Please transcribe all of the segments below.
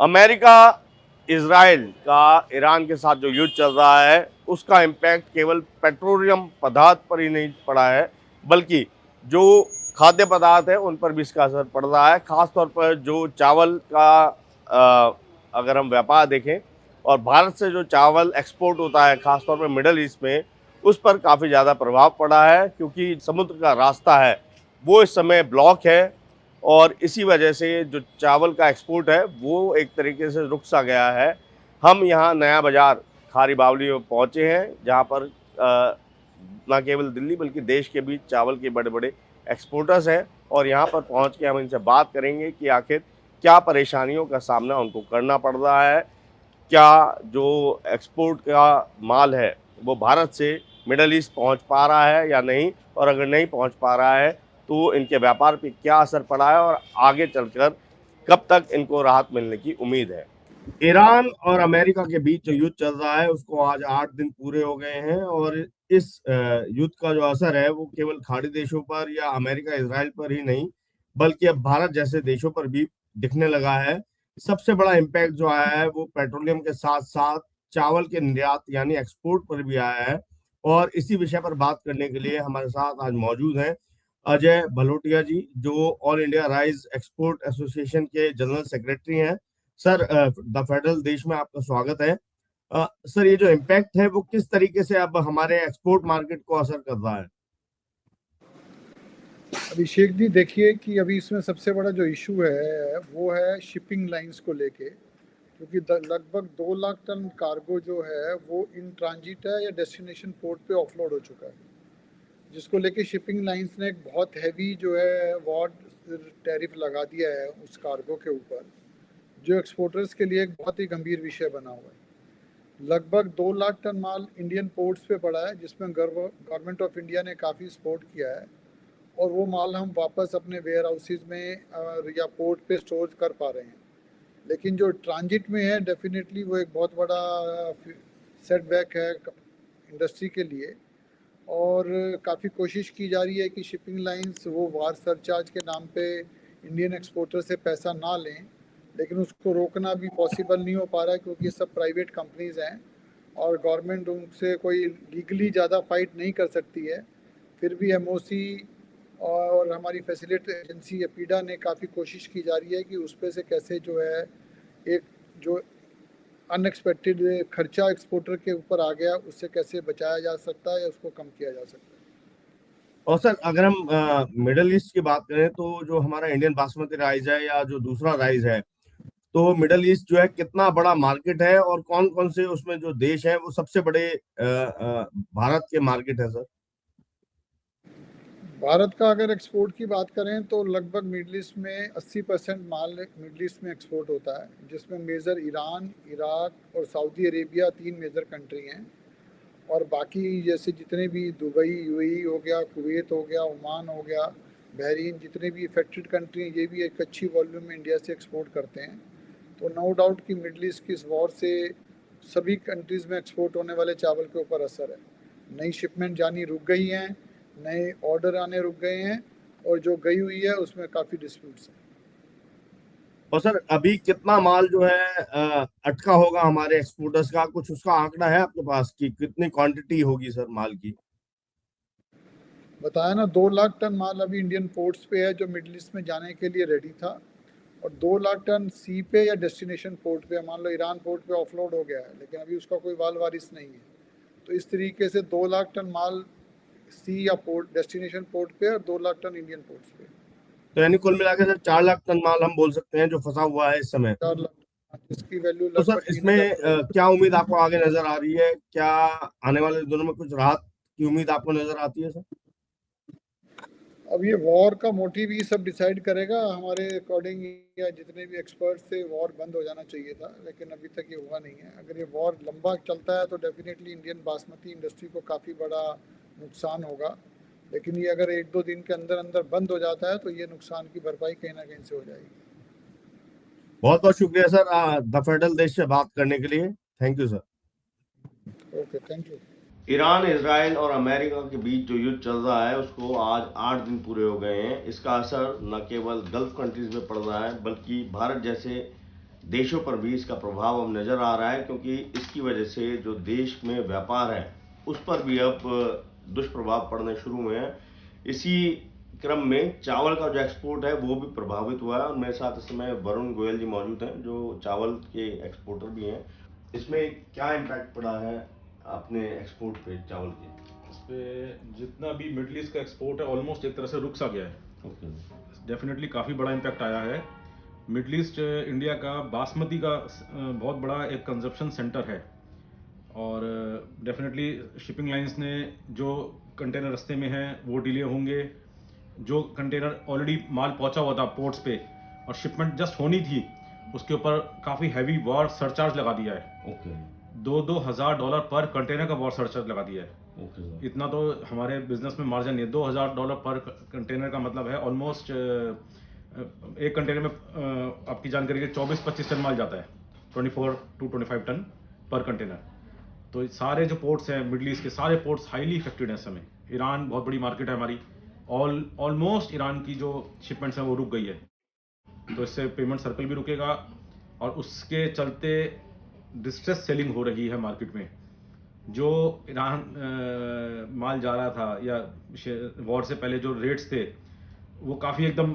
America Israel का Iran के साथ जो युद्ध चल रहा है उसका इम्पैक्ट केवल पेट्रोलियम पदार्थ पर ही नहीं पड़ा है, बल्कि जो खाद्य पदार्थ है उन पर भी इसका असर पड़ रहा है। खास तौर पर जो चावल का अगर हम व्यापार देखें और भारत से जो चावल एक्सपोर्ट होता है खास तौर पर मिडल ईस्ट में, उस पर काफ़ी ज़्यादा प्रभाव पड़ा है, क्योंकि समुद्र का रास्ता है वो इस समय ब्लॉक है और इसी वजह से जो चावल का एक्सपोर्ट है वो एक तरीके से रुक सा गया है। हम यहाँ नया बाज़ार खारी बावली में पहुँचे हैं, जहाँ पर ना केवल दिल्ली बल्कि देश के भी चावल के बड़े-बड़े एक्सपोर्टर्स हैं और यहाँ पर पहुँच के हम इनसे बात करेंगे कि आखिर क्या परेशानियों का सामना उनको करना पड़ रहा है? क्या जो एक्सपोर्ट का माल है वो भारत से मिडल ईस्ट पहुँच पा रहा है या नहीं? और अगर नहीं पहुँच पा रहा है तो इनके व्यापार पे क्या असर पड़ा है और आगे चलकर कब तक इनको राहत मिलने की उम्मीद है? ईरान और अमेरिका के बीच जो युद्ध चल रहा है उसको आज 8 दिन पूरे हो गए हैं और इस युद्ध का जो असर है वो केवल खाड़ी देशों पर या अमेरिका इजराइल पर ही नहीं, बल्कि अब भारत जैसे देशों पर भी दिखने लगा है। सबसे बड़ा इम्पैक्ट जो आया है वो पेट्रोलियम के साथ-साथ चावल के निर्यात यानी एक्सपोर्ट पर भी आया है और इसी विषय पर बात करने के लिए हमारे साथ आज मौजूद हैं अजय भलोटिया जी, जो all India rice export association के जनरल सेक्रेटरी हैं। सर, द फेडरल देश में आपका स्वागत है। सर, ये जो इम्पैक्ट है वो किस तरीके से अब हमारे एक्सपोर्ट मार्केट को असर कर रहा है? अभिषेक जी, देखिए कि अभी इसमें सबसे बड़ा जो इशू है वो है शिपिंग लाइंस को लेके, क्योंकि लगभग 2 लाख टन कार्गो जो है वो इन ट्रांजिट है या डेस्टिनेशन पोर्ट पे ऑफलोड हो चुका है, जिसको लेके शिपिंग लाइंस ने एक बहुत हैवी जो है वॉर टैरिफ लगा दिया है उस कार्गो के ऊपर, जो एक्सपोर्टर्स के लिए एक बहुत ही गंभीर विषय बना हुआ है। लगभग 2 लाख टन माल इंडियन पोर्ट्स पे पड़ा है, जिसमें गवर्नमेंट ऑफ इंडिया ने काफ़ी सपोर्ट किया है और वो माल हम वापस अपने वेयर हाउसेज में या पोर्ट पे स्टोर कर पा रहे हैं। लेकिन जो ट्रांजिट में है डेफिनेटली वो एक बहुत बड़ा सेटबैक है इंडस्ट्री के लिए, और काफ़ी कोशिश की जा रही है कि शिपिंग लाइंस वो वार सरचार्ज के नाम पे इंडियन एक्सपोर्टर से पैसा ना लें, लेकिन उसको रोकना भी पॉसिबल नहीं हो पा रहा है, क्योंकि ये सब प्राइवेट कंपनीज हैं और गवर्नमेंट उनसे कोई लीगली ज़्यादा फाइट नहीं कर सकती है। फिर भी एमओसी और हमारी फैसिलिटी एजेंसी एपीडा ने काफ़ी कोशिश की जा रही है कि उस पे से कैसे जो है एक जो अनएक्सपेक्टेड खर्चा एक्सपोर्टर के ऊपर आ गया उससे कैसे बचाया जा सकता है या उसको कम किया जा सकता है। और सर, अगर हम मिडल ईस्ट की बात करें तो जो हमारा इंडियन बासमती राइस है या जो दूसरा राइस है, तो मिडल ईस्ट जो है कितना बड़ा मार्केट है और कौन-कौन से उसमें जो देश हैं वो सबसे बड़े भारत के मार्केट है सर? भारत का अगर एक्सपोर्ट की बात करें तो लगभग मिडल ईस्ट में 80% माल मिडल ईस्ट में एक्सपोर्ट होता है, जिसमें मेजर ईरान, इराक और सऊदी अरेबिया 3 मेजर कंट्री हैं, और बाकी जैसे जितने भी दुबई, यूएई हो गया, कुवैत हो गया, ओमान हो गया, बहरीन, जितने भी इफेक्टेड कंट्री हैं ये भी एक अच्छी वॉल्यूम में इंडिया से एक्सपोर्ट करते हैं। तो नो डाउट कि मिडल ईस्ट की इस वॉर से सभी कंट्रीज़ में एक्सपोर्ट होने वाले चावल के ऊपर असर है। नई शिपमेंट जानी रुक गई हैं, नए ऑर्डर आने रुक गए हैं, और जो गई हुई है उसमें काफ़ी डिस्प्यूट्स हैं। और सर, अभी कितना माल जो है अटका होगा हमारे एक्सपोर्टर्स का, कुछ उसका आंकड़ा है आपके पास कि कितनी क्वांटिटी होगी सर माल की? बताया ना, 2 लाख टन माल अभी इंडियन पोर्ट्स पे है जो मिडल ईस्ट में जाने के लिए रेडी था, और 2 लाख टन सी पे या डेस्टिनेशन पोर्ट पे, मान लो ईरान पोर्ट पे ऑफलोड हो गया है लेकिन अभी उसका कोई वाल वारिस नहीं है। तो इस तरीके से 2 लाख टन माल सी या पोर्ट डेस्टिनेशन पोर्ट पे और 2 लाख टन इंडियन पोर्ट्स पे। तो यानी कुल मिला के सर 4 लाख टन माल हम बोल सकते हैं जो फंसा हुआ है इस समय। 4 लाख, जिसकी वैल्यू तो सर, लगभग तीन इसमें हजार करोड़ क्या उम्मीद आपको आगे नजर आ रही है? क्या आने वाले दिनों में कुछ राहत की उम्मीद आपको नजर आती है सर? अब ये वॉर का मोटिव ही सब डिसाइड करेगा। हमारे अकॉर्डिंग या जितने भी एक्सपर्ट्स थे, वॉर बंद हो जाना चाहिए था, लेकिन अभी तक ये हुआ नहीं है। अगर ये वॉर लंबा चलता है तो डेफिनेटली इंडियन बासमती इंडस्ट्री को काफ़ी बड़ा नुकसान होगा, लेकिन ये अगर 1-2 दिन के अंदर अंदर बंद हो जाता है तो ये नुकसान की भरपाई कहीं ना कहीं से हो जाएगी। बहुत बहुत शुक्रिया सर, द फेडरल देश से बात करने के लिए। Thank you sir. Okay, thank you. Iran, Israel और अमेरिका के बीच जो युद्ध चल रहा है उसको आज 8 दिन पूरे हो गए हैं। इसका असर न केवल गल्फ कंट्रीज में पड़ रहा है, बल्कि भारत जैसे देशों पर भी इसका प्रभाव अब नज़र आ रहा है, क्योंकि इसकी वजह से जो देश में व्यापार है उस पर भी अब दुष्प्रभाव पड़ने शुरू हुए हैं। इसी क्रम में चावल का जो एक्सपोर्ट है वो भी प्रभावित हुआ है, और मेरे साथ इस समय वरुण गोयल जी मौजूद हैं जो चावल के एक्सपोर्टर भी हैं। इसमें क्या इम्पैक्ट पड़ा है अपने एक्सपोर्ट पे चावल के? इस पे जितना भी मिडल ईस्ट का एक्सपोर्ट है ऑलमोस्ट एक तरह से रुक सा गया है। ओके। डेफिनेटली काफ़ी बड़ा इम्पैक्ट आया है। मिडल ईस्ट इंडिया का बासमती का बहुत बड़ा एक कंजप्शन सेंटर है, और डेफिनेटली शिपिंग लाइंस ने जो कंटेनर रास्ते में हैं वो डिले होंगे। जो कंटेनर ऑलरेडी माल पहुंचा हुआ था पोर्ट्स पे और शिपमेंट जस्ट होनी थी, उसके ऊपर काफ़ी हैवी वॉर सरचार्ज लगा दिया है। ओके। $2,000 पर कंटेनर का वॉर सरचार्ज लगा दिया है। Okay sir. इतना तो हमारे बिजनेस में मार्जिन नहीं है। $2,000 पर कंटेनर का मतलब है ऑलमोस्ट एक कंटेनर में आपकी जानकारी के 24-25 टन माल जाता है, 24 to 25 टन पर कंटेनर। तो सारे जो पोर्ट्स हैं मिडल ईस्ट के, सारे पोर्ट्स हाईली इफेक्टेड हैं इस समय। ईरान बहुत बड़ी मार्केट है हमारी, ऑलमोस्ट ईरान की जो शिपमेंट्स हैं वो रुक गई है, तो इससे पेमेंट सर्कल भी रुकेगा, और उसके चलते डिस्ट्रेस सेलिंग हो रही है मार्केट में। जो ईरान माल जा रहा था या वॉर से पहले जो रेट्स थे वो काफ़ी एकदम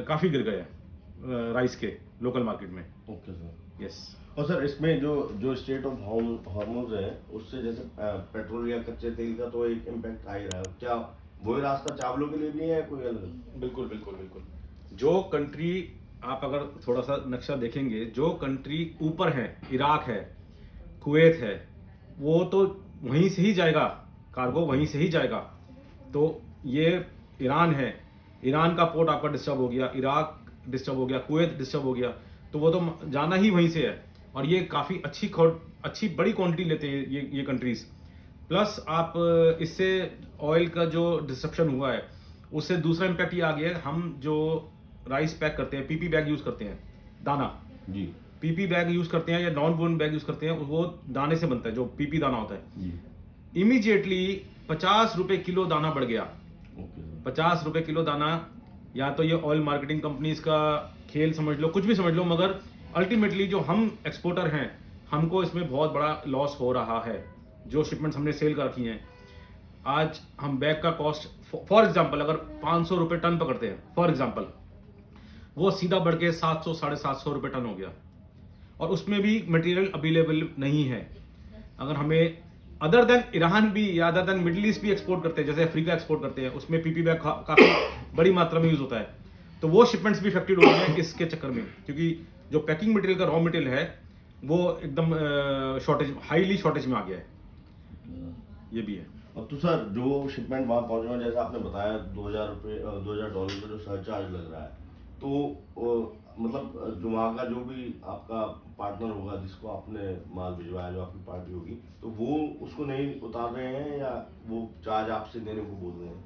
काफ़ी गिर गए हैं राइस के लोकल मार्केट में। Okay sir. यस। और सर इसमें जो स्टेट ऑफ हॉर्मुज है उससे जैसे पेट्रोल या कच्चे तेल का तो एक इम्पैक्ट आ ही रहा है, क्या वही रास्ता चावलों के लिए भी है या कोई अलग? बिल्कुल बिल्कुल बिल्कुल। जो कंट्री आप अगर थोड़ा सा नक्शा देखेंगे, जो कंट्री ऊपर है, इराक है, कुवैत है, वो तो वहीं से ही जाएगा, कार्गो वहीं से ही जाएगा। तो ये ईरान है, ईरान का पोर्ट आपका डिस्टर्ब हो गया, इराक डिस्टर्ब हो गया, कुवैत डिस्टर्ब हो गया, तो वो तो जाना ही वहीं से है। और ये काफ़ी अच्छी बड़ी क्वांटिटी लेते हैं ये कंट्रीज। प्लस आप इससे ऑयल का जो डिस्ट्रप्शन हुआ है उससे दूसरा इम्पैक्ट ये आ गया है, हम जो राइस पैक करते हैं, पीपी बैग यूज़ करते हैं, दाना जी। पीपी बैग यूज़ करते हैं या नॉन वोन बैग यूज़ करते हैं, वो दाने से बनता है, जो पीपी दाना होता है। जी। इमीडिएटली 50 रुपए किलो दाना बढ़ गया। ओके। 50 रुपए किलो दाना, या तो ये ऑयल मार्केटिंग कंपनीज का खेल समझ लो, कुछ भी समझ लो, मगर अल्टीमेटली जो हम एक्सपोर्टर हैं हमको इसमें बहुत बड़ा लॉस हो रहा है। जो शिपमेंट्स हमने सेल कर रखी हैं, आज हम बैग का कॉस्ट फॉर एग्जांपल अगर 500 रुपये टन पकड़ते हैं फॉर एग्जांपल, वो सीधा बढ़ के 700-750 रुपये टन हो गया, और उसमें भी मटेरियल अवेलेबल नहीं है। अगर हमें अदर देन ईरान भी या अदर देन मिडिल ईस्ट भी एक्सपोर्ट करते हैं, जैसे अफ्रीका एक्सपोर्ट करते हैं, उसमें पीपी बैग काफ़ी बड़ी मात्रा में यूज़ होता है, तो वो शिपमेंट्स भी इफेक्टेड हो रही हैं इसके चक्कर में, क्योंकि जो पैकिंग मटेरियल का रॉ मटेरियल है वो एकदम हाईली शॉर्टेज में आ गया है। ये भी है। अब तो सर जो शिपमेंट वहाँ पहुँच रहा है, जैसा आपने बताया $2,000 का जो सरचार्ज लग रहा है, तो मतलब जो वहाँ का जो भी आपका पार्टनर होगा जिसको आपने माल भिजवाया, जो आपकी पार्टी होगी, तो वो उसको नहीं उतार रहे हैं या वो चार्ज आपसे देने को बोल रहे हैं?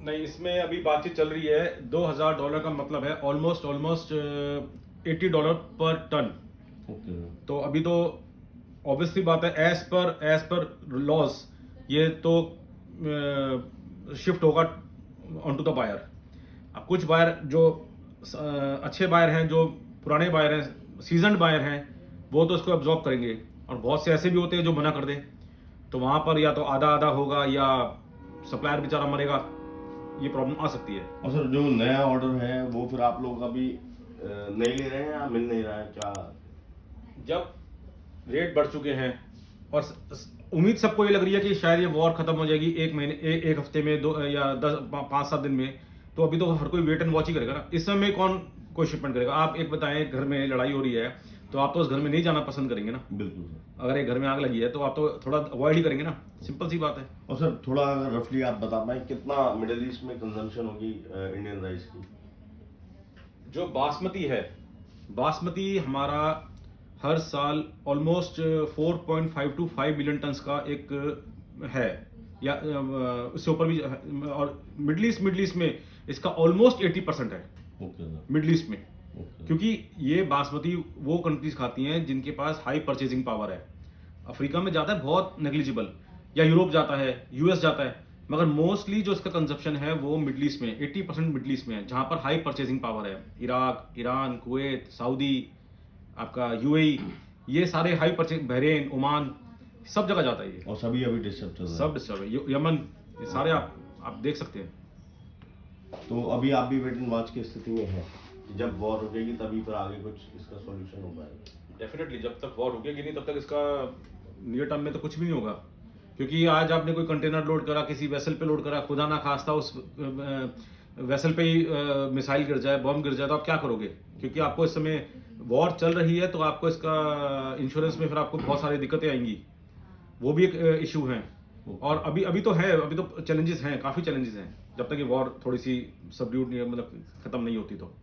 नहीं, इसमें अभी बातचीत चल रही है। $2,000 का मतलब है ऑलमोस्ट $80 पर टन। ओके। तो अभी तो ऑब्वियसली बात है, एज पर लॉस ये तो शिफ्ट होगा ऑन टू द बायर। अब कुछ बायर जो अच्छे बायर हैं, जो पुराने बायर हैं, सीजनड बायर हैं, वो तो इसको एब्जॉर्ब करेंगे, और बहुत से ऐसे भी होते हैं जो मना कर दें, तो वहाँ पर या तो आधा आधा होगा या सप्लायर बेचारा मरेगा, ये प्रॉब्लम आ सकती है। और सर जो नया ऑर्डर है वो फिर आप लोग अभी नहीं ले रहे हैं या मिल नहीं रहा है क्या? जब रेट बढ़ चुके हैं और उम्मीद सबको ये लग रही है कि शायद ये वॉर खत्म हो जाएगी एक हफ्ते में, 2 या 5-7 दिन में, तो अभी तो हर कोई वेट एंड वॉच ही करेगा ना। इस समय कौन कोई शिपमेंट करेगा? आप एक बताएं, घर में लड़ाई हो रही है तो आप तो उस घर में नहीं जाना पसंद करेंगे ना। बिल्कुल सर। अगर एक घर में आग लगी है तो आप तो थोड़ा अवॉइड ही करेंगे ना, सिंपल सी बात है। और सर थोड़ा अगर रफली आप बता पाएं कितना मिडिल ईस्ट में कंजम्पशन होगी इंडियन राइस की? जो बासमती है, बासमती हमारा हर साल ऑलमोस्ट 4.5 to 5 मिलियन टन्स का एक है, या उससे ऊपर भी, और मिडल ईस्ट में इसका ऑलमोस्ट 80% है। Okay sir. मिडल ईस्ट में, क्योंकि ये बासमती वो कंट्रीज खाती हैं जिनके पास हाई परचेजिंग पावर है। अफ्रीका में जाता है बहुत नेग्लिजिबल, या यूरोप जाता है, यूएस जाता है, मगर मोस्टली जो इसका कंजप्शन है वो मिडल ईस्ट में, 80% मिडल ईस्ट में है, जहाँ पर हाई परचेजिंग पावर है। इराक, ईरान, कुवैत, सऊदी, आपका यूएई, ये सारे हाई परचेज, बहरेन, ओमान, सब जगह जाता है ये, और सभी अभी डिस्टर्ब चल रहा है। सब डिस्टर्ब है। यमन, ये सारे आप देख सकते हैं। तो अभी आप भी वेट एंड वॉच की स्थिति में है, जब वॉर हो जाएगी तभी फिर आगे कुछ इसका सॉल्यूशन हो पाएगा। डेफिनेटली जब तक वॉर रुकेगी नहीं तब तक इसका नियर टर्म में तो कुछ भी नहीं होगा, क्योंकि आज आपने कोई कंटेनर लोड करा, किसी वेसल पे लोड करा, खुदा ना खास्ता उस वेसल पे ही मिसाइल गिर जाए, बॉम्ब गिर जाए, तो आप क्या करोगे? क्योंकि आपको इस समय वॉर चल रही है, तो आपको इसका इंश्योरेंस में फिर आपको बहुत सारी दिक्कतें आएंगी, वो भी एक इशू है। और अभी तो है, अभी तो चैलेंजेस हैं, काफ़ी चैलेंजेस हैं, जब तक ये वॉर थोड़ी सी सबड्यूट नहीं, मतलब ख़त्म नहीं होती तो।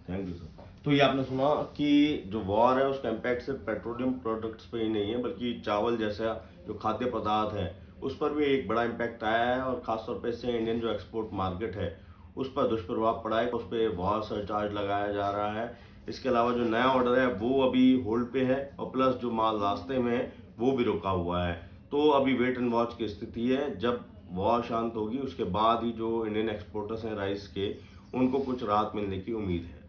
Thank you sir. तो ये आपने सुना कि जो वॉर है उसका इम्पैक्ट सिर्फ पेट्रोलियम प्रोडक्ट्स पे ही नहीं है, बल्कि चावल जैसा जो खाद्य पदार्थ है उस पर भी एक बड़ा इम्पैक्ट आया है, और खासतौर पे इससे इंडियन जो एक्सपोर्ट मार्केट है उस पर दुष्प्रभाव पड़ा है, उस पर वॉर सरचार्ज लगाया जा रहा है। इसके अलावा जो नया ऑर्डर है वो अभी होल्ड पे है, और प्लस जो माल रास्ते में है वो भी रुका हुआ है। तो अभी वेट एंड वॉच की स्थिति है, जब वॉर शांत होगी उसके बाद ही जो इंडियन एक्सपोर्टर्स हैं राइस के, उनको कुछ राहत मिलने की उम्मीद है।